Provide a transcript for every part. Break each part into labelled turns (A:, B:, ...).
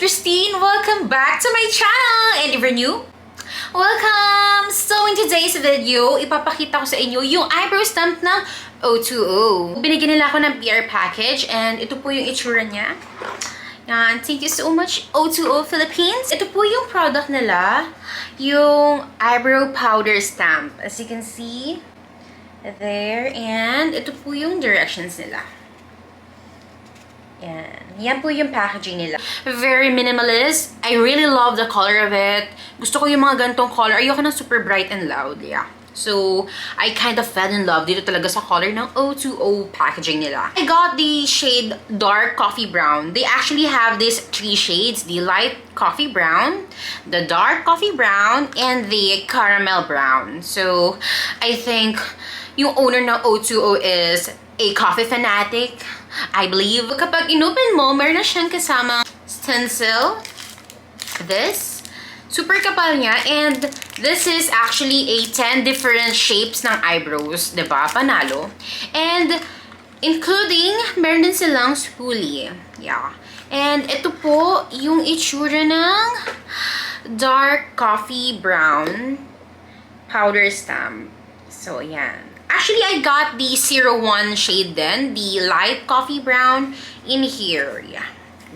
A: Christine! Welcome back to my channel! And if you're new, welcome! So in today's video, ipapakita ko sa inyo yung eyebrow stamp ng O2O. Binigyan nila ako ng PR package and ito po yung itsura niya. Yan. Thank you so much O2O Philippines. Ito po yung product nila, yung eyebrow powder stamp. As you can see, there. And ito po yung directions nila. Yan po yung packaging nila. Very minimalist. I really love the color of it. Gusto ko yung mga gantong color. Ayoko ng super bright and loud. Yeah. So, I kind of fell in love dito talaga sa color ng O2O packaging nila. I got the shade Dark Coffee Brown. They actually have these three shades. The Light Coffee Brown, the Dark Coffee Brown, and the Caramel Brown. So, I think yung owner ng O2O is a coffee fanatic. I believe kapag inopen mo, meron na siyang kasamang stencil. This. Super kapal niya. And this is actually a 10 different shapes ng eyebrows. Diba? Panalo. And including, meron din silang spoolie. Yeah. And ito po yung itsura ng Dark Coffee Brown powder stamp. So, yan. Actually, I got the 01 shade then, the light coffee brown in here. Yeah.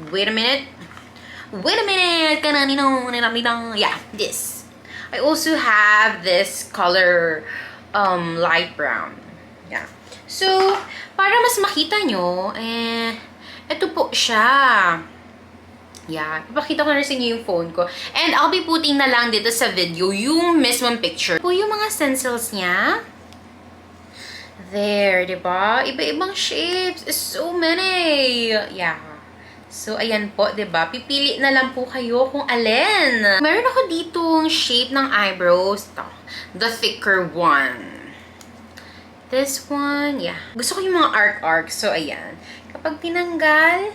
A: Wait a minute. Yeah, this. I also have this color light brown. Yeah. So, para mas makita nyo, ito po siya. Yeah, ipapakita ko na sa inyo yung phone ko. And I'll be putting na lang dito sa video yung mismong picture. Po yung mga stencils niya. There, diba? Iba-ibang shapes. So many. Yeah. So, ayan po, diba? Pipili na lang po kayo kung alin. Meron ako ditong shape ng eyebrows. Ito. The thicker one. This one, yeah. Gusto ko yung mga arc-arc. So, ayan. Kapag tinanggal,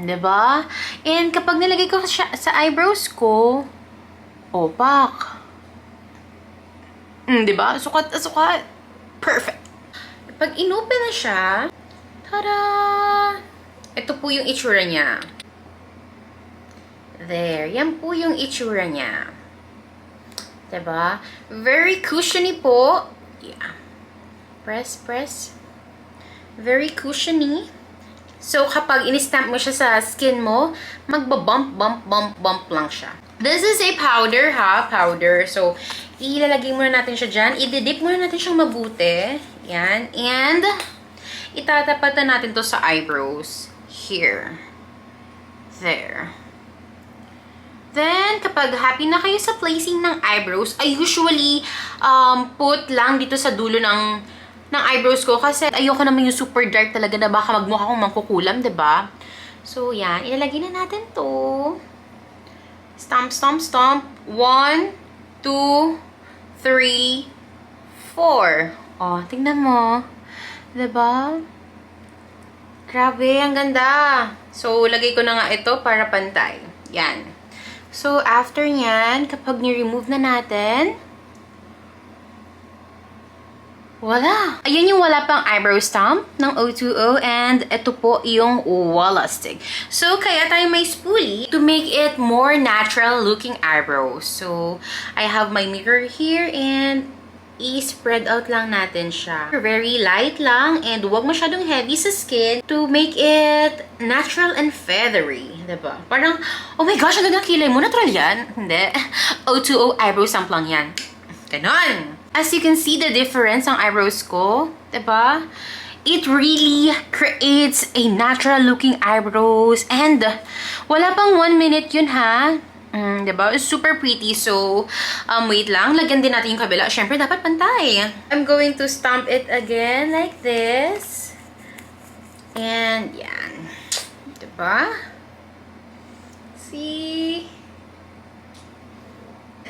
A: diba? And kapag nilagay ko siya sa eyebrows ko, opak. Diba? Sukat na sukat. Perfect. Pag inopen na siya, tada! Ito po yung itsura niya. There. Yan po yung itsura niya. Diba? Very cushiony po. Yeah. Press, press. Very cushiony. So, kapag in-stamp mo siya sa skin mo, magbabump, bump, bump, bump lang siya. This is a powder, ha? Powder. So, ilalagay muna natin siya dyan. I-dip muna natin siyang mabuti. Yan. And, itatapatan natin to sa eyebrows. Here. There. Then, kapag happy na kayo sa placing ng eyebrows, I usually put lang dito sa dulo ng eyebrows ko. Kasi ayoko naman yung super dark talaga na baka magmukha akong mangkukulam, diba? So, yan. Ilalagay na natin to. Stomp, stomp, stomp. 1, 2, 3, 4. Oh, tingnan mo. Diba? Grabe, ang ganda. So, lagay ko na nga ito para pantay. Yan. So, after nyan, kapag ni-remove na natin, wala. Ayan yung wala pang eyebrow stamp ng O2O and ito po yung Wala Stick. So, kaya tayo may spoolie to make it more natural looking eyebrows. So, I have my mirror here and i-spread out lang natin siya. Very light lang and huwag masyadong heavy sa skin to make it natural and feathery. Diba? Parang, oh my gosh, ang ganda kilay mo. Natural yan? Hindi. O2O eyebrow stamp lang yan. Ganon! As you can see the difference ng eyebrows ko, diba? It really creates a natural looking eyebrows and wala pang 1 minute yun ha. Diba? It's super pretty. So, wait lang. Lagyan din natin yung kabila. Syempre, dapat pantay. I'm going to stamp it again like this. And yan. Diba? See?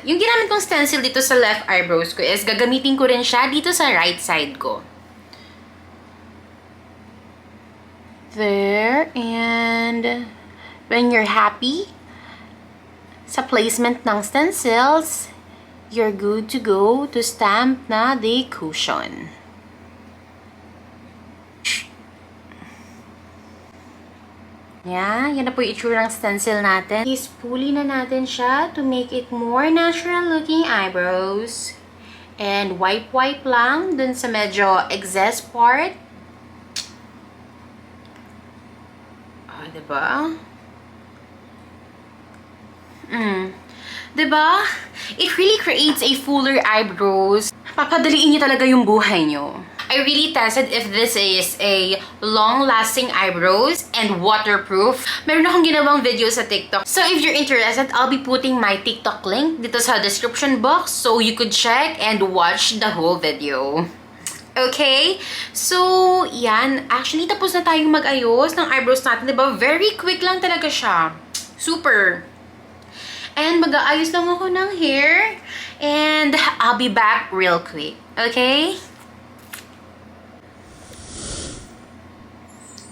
A: Yung ginamit kong stencil dito sa left eyebrows ko is gagamitin ko rin siya dito sa right side ko. There. And when you're happy sa placement ng stencils, you're good to go to stamp na the cushion. Yan na po yung itsura ng stencil natin. Ispuli na natin siya to make it more natural looking eyebrows. And wipe lang dun sa medyo excess part. Diba? Diba? It really creates a fuller eyebrows. Papadaliin niyo talaga yung buhay niyo. I really tested if this is a long-lasting eyebrows and waterproof. Meron akong ginawang video sa TikTok. So if you're interested, I'll be putting my TikTok link dito sa description box so you could check and watch the whole video. Okay? So, yan. Actually, tapos na tayong mag-ayos ng eyebrows natin, diba? Very quick lang talaga siya. Super. And mag-aayos lang ako ng hair. And I'll be back real quick. Okay?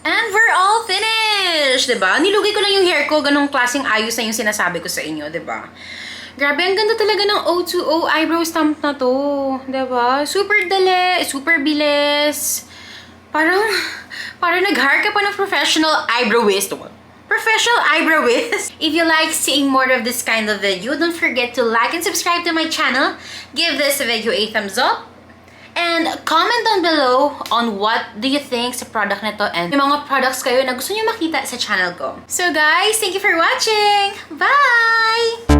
A: And we're all finished! Diba? Nilugay ko lang yung hair ko. Ganong klaseng ayos na yung sinasabi ko sa inyo, diba? Grabe, ang ganda talaga ng O2O eyebrow stamp na to. Diba? Super dali, super bilis. Parang nag-hire ka pa ng professional eyebrowist. Professional eyebrowist. If you like seeing more of this kind of video, don't forget to like and subscribe to my channel. Give this video a thumbs up. And comment down below on what do you think sa product na to and may mga products kayo na gusto nyo makita sa channel ko. So guys, thank you for watching! Bye!